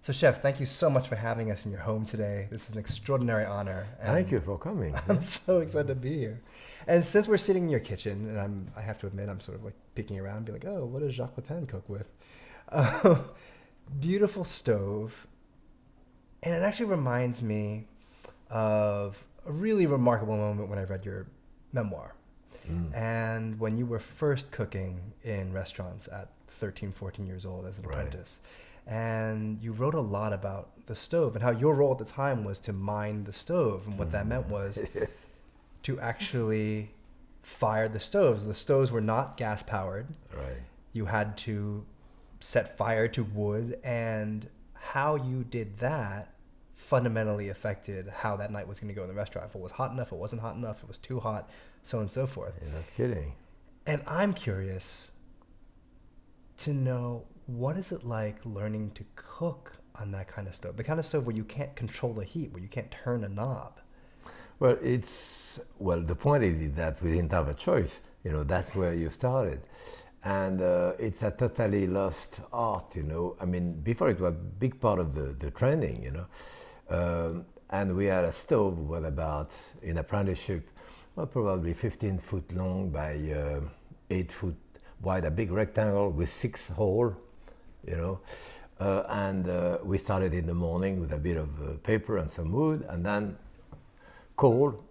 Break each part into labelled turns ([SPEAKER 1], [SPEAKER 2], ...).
[SPEAKER 1] So, Chef, thank you so much for having us in your home today. This is an extraordinary honor.
[SPEAKER 2] Thank you for coming.
[SPEAKER 1] I'm so excited to be here. And since we're sitting in your kitchen, and I have to admit, I'm sort of like peeking around, being like, oh, what does Jacques Pépin cook with? Beautiful stove. And it actually reminds me of a really remarkable moment when I read your memoir. And when you were first cooking in restaurants at 13, 14 years old as an apprentice. And you wrote a lot about the stove and how your role at the time was to mind the stove. And what that meant was to actually fire the stoves. The stoves were not gas powered.
[SPEAKER 2] Right.
[SPEAKER 1] You had to set fire to wood, and how you did that fundamentally affected how that night was going to go in the restaurant. If it was hot enough, it wasn't hot enough, it was too hot, so on and so forth.
[SPEAKER 2] You're not kidding.
[SPEAKER 1] And I'm curious to know, what is it like learning to cook on that kind of stove? The kind of stove where you can't control the heat, where you can't turn a knob.
[SPEAKER 2] Well, the point is that we didn't have a choice. That's where you started. And it's a totally lost art, I mean, before it was a big part of the training, and we had a stove with about, in apprenticeship, probably 15 foot long by 8 foot wide, a big rectangle with 6 holes, and we started in the morning with a bit of paper and some wood, and then coal,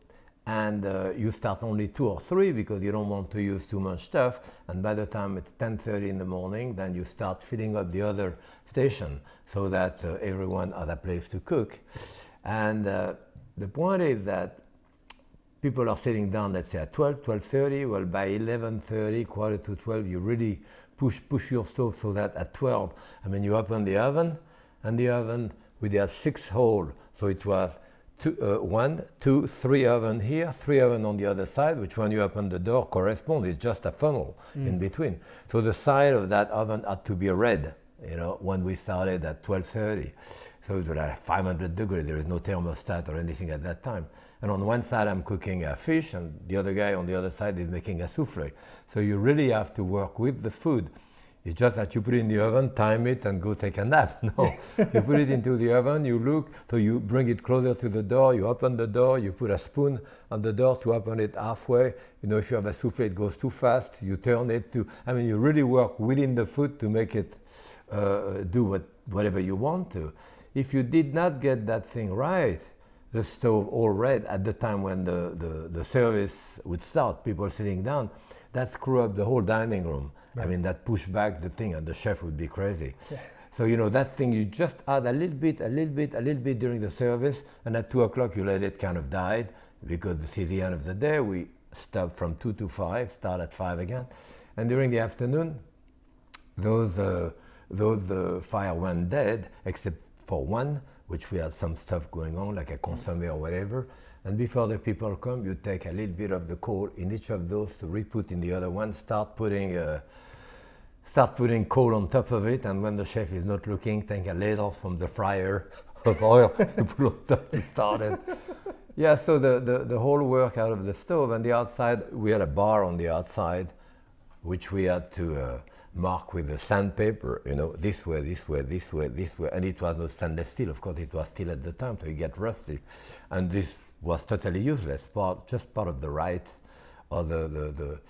[SPEAKER 2] and you start only 2 or 3 because you don't want to use too much stuff, and by the time it's 10:30 in the morning, then you start filling up the other station so that everyone has a place to cook. And the point is that people are sitting down, let's say at 12, 12:30, well by 11:30, quarter to 12, you really push your stove so that at 12, you open the oven, and the oven with their 6 holes, so it was 1, 2, 3 oven here, 3 oven on the other side, which when you open the door correspond, is just a funnel in between. So the side of that oven had to be red, when we started at 12:30. So it was like 500 degrees, there is no thermostat or anything at that time. And on one side I'm cooking a fish, and the other guy on the other side is making a souffle. So you really have to work with the food. It's just that you put it in the oven, time it, and go take a nap. No, you put it into the oven, you look, so you bring it closer to the door, you open the door, you put a spoon on the door to open it halfway. If you have a souffle, it goes too fast, you turn it to, you really work within the food to make it do whatever you want to. If you did not get that thing right, the stove all red at the time when the service would start, people sitting down, that screw up the whole dining room. Right. That push back the thing, and the chef would be crazy. Yeah. So that thing, you just add a little bit during the service, and at 2 o'clock you let it kind of die, because it's the end of the day. We stop from 2 to 5, start at 5 again, and during the afternoon, those fire went dead, except for one, which we had some stuff going on, like a consommé or whatever. And before the people come, you take a little bit of the coal in each of those to re-put in the other one, start putting coal on top of it, and when the chef is not looking, take a ladle from the fryer of oil to put on top to start it. Yeah, so the whole work out of the stove, and the outside, we had a bar on the outside, which we had to mark with the sandpaper, this way, this way, this way, this way, and it was no stainless steel, of course, it was steel at the time, so it get rusty, and this was totally useless, just part of the rite or the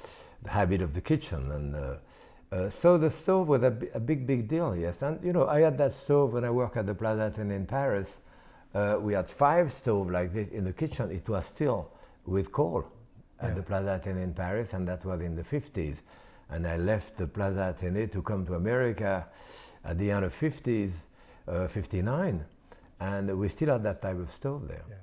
[SPEAKER 2] habit of the kitchen. And so the stove was a big deal, yes. And I had that stove when I worked at the Plaza Athénée in Paris. We had 5 stoves like this in the kitchen. It was still with coal at the Plaza Athénée in Paris, and that was in the 50s. And I left the Plaza Athénée to come to America at the end of 50s, 59, and we still had that type of stove there. Yeah.